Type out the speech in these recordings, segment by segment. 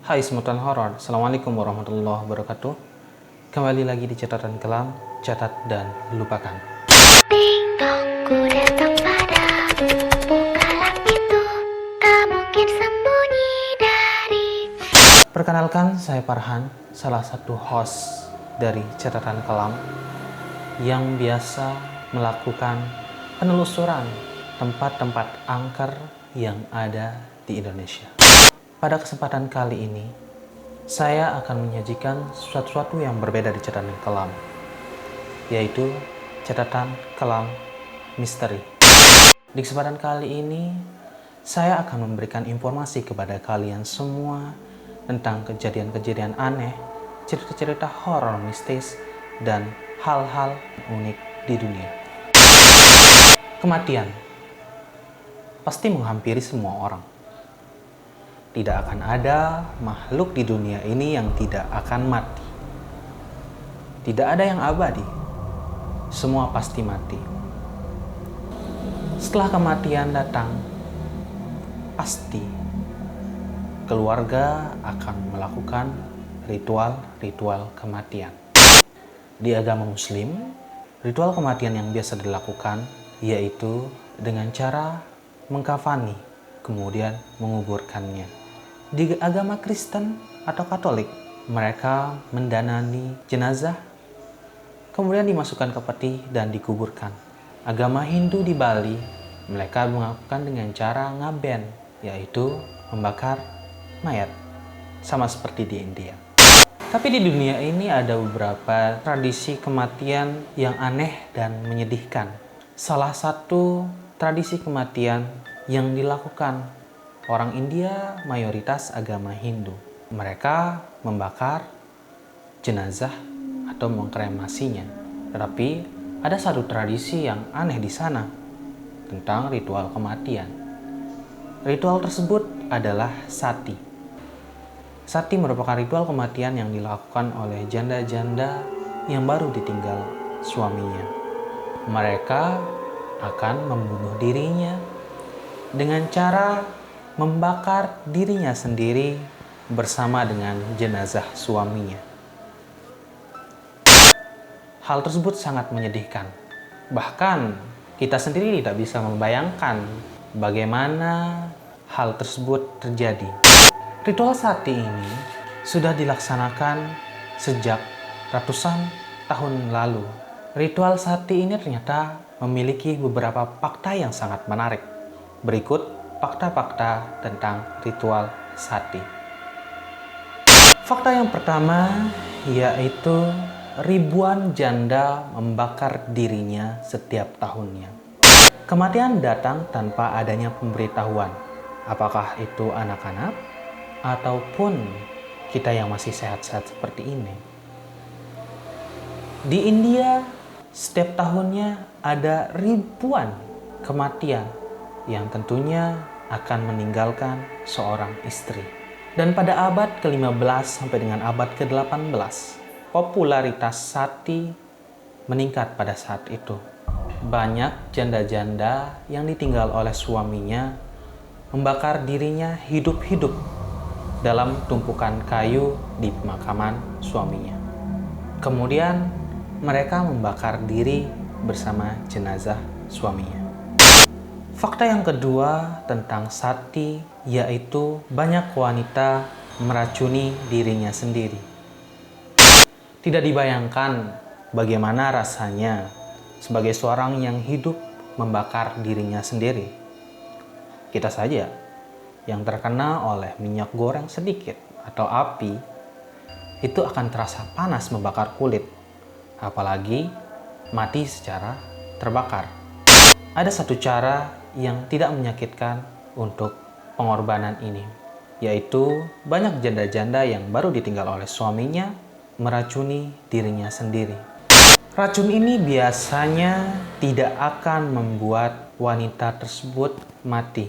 Hai semutan horor, Assalamualaikum warahmatullahi wabarakatuh. Kembali lagi di catatan kelam, catat dan lupakan. Ding dong, ku datang padamu. Bukalah pintu, tak mungkin sembunyi dari. Perkenalkan, saya Farhan, salah satu host dari catatan kelam yang biasa melakukan penelusuran tempat-tempat angker yang ada di Indonesia. Pada kesempatan kali ini, saya akan menyajikan sesuatu yang berbeda di catatan kelam, yaitu catatan kelam misteri. Di kesempatan kali ini, saya akan memberikan informasi kepada kalian semua tentang kejadian-kejadian aneh, cerita-cerita horor mistis, dan hal-hal unik di dunia. Kematian pasti menghampiri semua orang. Tidak akan ada makhluk di dunia ini yang tidak akan mati. Tidak ada yang abadi. Semua pasti mati. Setelah kematian datang, pasti keluarga akan melakukan ritual-ritual kematian. Di agama Muslim, ritual kematian yang biasa dilakukan yaitu dengan cara mengkafani, kemudian menguburkannya. Di agama Kristen atau Katolik, mereka mendanani jenazah, kemudian dimasukkan ke peti dan dikuburkan. Agama Hindu di Bali, mereka melakukan dengan cara ngaben, yaitu membakar mayat, sama seperti di India. Tapi di dunia ini ada beberapa tradisi kematian yang aneh dan menyedihkan. Salah satu tradisi kematian yang dilakukan orang India mayoritas agama Hindu. Mereka membakar jenazah atau mengkremasinya. Tetapi ada satu tradisi yang aneh di sana tentang ritual kematian. Ritual tersebut adalah sati. Sati merupakan ritual kematian yang dilakukan oleh janda-janda yang baru ditinggal suaminya. Mereka akan membunuh dirinya dengan cara membakar dirinya sendiri bersama dengan jenazah suaminya. Hal tersebut sangat menyedihkan. Bahkan kita sendiri tidak bisa membayangkan bagaimana hal tersebut terjadi. Ritual sati ini sudah dilaksanakan sejak ratusan tahun lalu. Ritual sati ini ternyata memiliki beberapa fakta yang sangat menarik. Berikut fakta-fakta tentang ritual sati. Fakta yang pertama yaitu ribuan janda membakar dirinya setiap tahunnya. Kematian datang tanpa adanya pemberitahuan. Apakah itu anak-anak ataupun kita yang masih sehat-sehat seperti ini. Di India, setiap tahunnya ada ribuan kematian yang tentunya akan meninggalkan seorang istri. Dan pada abad ke-15 sampai dengan abad ke-18, popularitas sati meningkat pada saat itu. Banyak janda-janda yang ditinggal oleh suaminya membakar dirinya hidup-hidup dalam tumpukan kayu di pemakaman suaminya. Kemudian mereka membakar diri bersama jenazah suaminya. Fakta yang kedua tentang sati yaitu banyak wanita meracuni dirinya sendiri. Tidak dibayangkan bagaimana rasanya sebagai seorang yang hidup membakar dirinya sendiri. Kita saja yang terkena oleh minyak goreng sedikit atau api itu akan terasa panas membakar kulit, apalagi mati secara terbakar. Ada satu cara yang tidak menyakitkan untuk pengorbanan ini, yaitu banyak janda-janda yang baru ditinggal oleh suaminya meracuni dirinya sendiri. Racun ini biasanya tidak akan membuat wanita tersebut mati,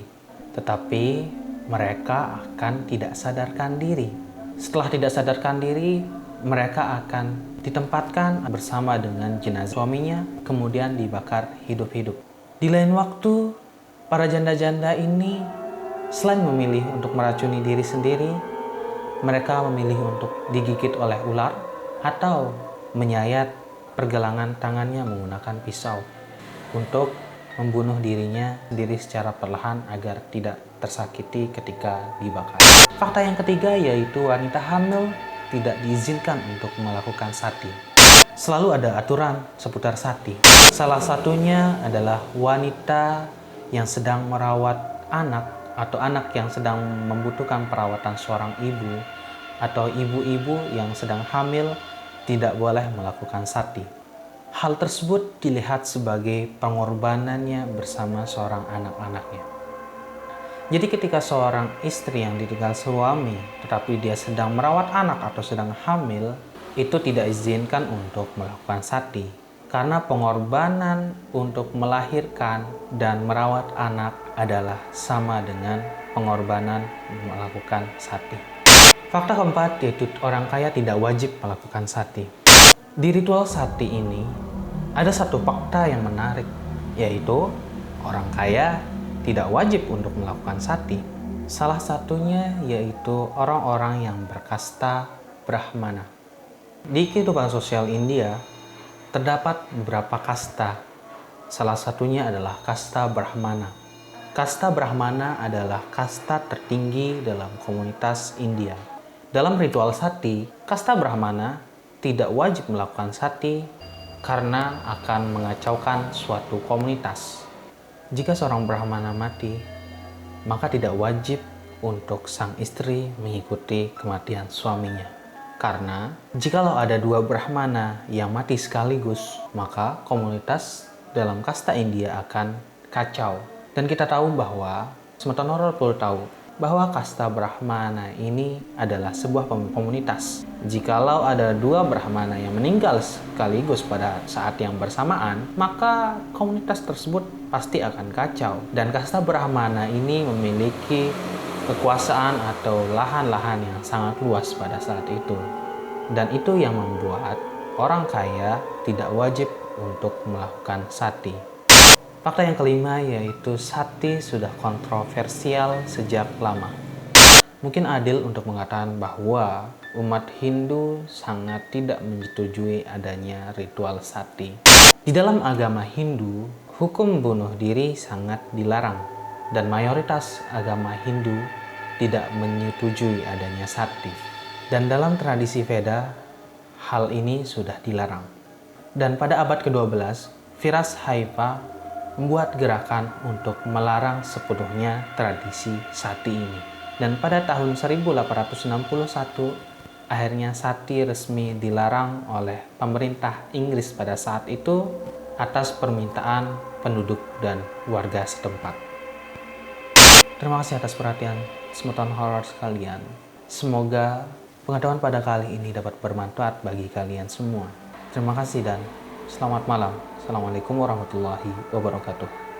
tetapi mereka akan tidak sadarkan diri. Setelah tidak sadarkan diri, mereka akan ditempatkan bersama dengan jenazah suaminya, kemudian dibakar hidup-hidup. Di lain waktu, para janda-janda ini selain memilih untuk meracuni diri sendiri, mereka memilih untuk digigit oleh ular atau menyayat pergelangan tangannya menggunakan pisau untuk membunuh dirinya sendiri secara perlahan agar tidak tersakiti ketika dibakar. Fakta yang ketiga yaitu wanita hamil tidak diizinkan untuk melakukan sati. Selalu ada aturan seputar sati. Salah satunya adalah wanita yang sedang merawat anak atau anak yang sedang membutuhkan perawatan seorang ibu atau ibu-ibu yang sedang hamil tidak boleh melakukan sati. Hal tersebut dilihat sebagai pengorbanannya bersama seorang anak-anaknya. Jadi ketika seorang istri yang ditinggal suami tetapi dia sedang merawat anak atau sedang hamil, itu tidak izinkan untuk melakukan sati. Karena pengorbanan untuk melahirkan dan merawat anak adalah sama dengan pengorbanan melakukan sati. Fakta keempat yaitu orang kaya tidak wajib melakukan sati. Di ritual sati ini ada satu fakta yang menarik, yaitu orang kaya tidak wajib untuk melakukan sati. Salah satunya yaitu orang-orang yang berkasta Brahmana. Di kehidupan sosial India, terdapat beberapa kasta. Salah satunya adalah kasta Brahmana. Kasta Brahmana adalah kasta tertinggi dalam komunitas India. Dalam ritual sati, kasta Brahmana tidak wajib melakukan sati karena akan mengacaukan suatu komunitas. Jika seorang Brahmana mati, maka tidak wajib untuk sang istri mengikuti kematian suaminya. Karena jikalau ada dua Brahmana yang mati sekaligus, maka komunitas dalam kasta India akan kacau. Dan kita tahu bahwa, Semeton Horor perlu tahu, bahwa kasta Brahmana ini adalah sebuah komunitas. Jikalau ada dua Brahmana yang meninggal sekaligus pada saat yang bersamaan, maka komunitas tersebut pasti akan kacau. Dan kasta Brahmana ini memiliki kekuasaan atau lahan-lahan yang sangat luas pada saat itu. Dan itu yang membuat orang kaya tidak wajib untuk melakukan sati. Fakta yang kelima yaitu sati sudah kontroversial sejak lama. Mungkin adil untuk mengatakan bahwa umat Hindu sangat tidak menyetujui adanya ritual sati. Di dalam agama Hindu, hukum bunuh diri sangat dilarang. Dan mayoritas agama Hindu tidak menyetujui adanya sati. Dan dalam tradisi Veda, hal ini sudah dilarang. Dan pada abad ke-12, Firas Haifa membuat gerakan untuk melarang sepenuhnya tradisi sati ini. Dan pada tahun 1861, akhirnya sati resmi dilarang oleh pemerintah Inggris pada saat itu atas permintaan penduduk dan warga setempat. Terima kasih atas perhatian Semeton Horor sekalian. Semoga pengetahuan pada kali ini dapat bermanfaat bagi kalian semua. Terima kasih dan selamat malam. Assalamualaikum warahmatullahi wabarakatuh.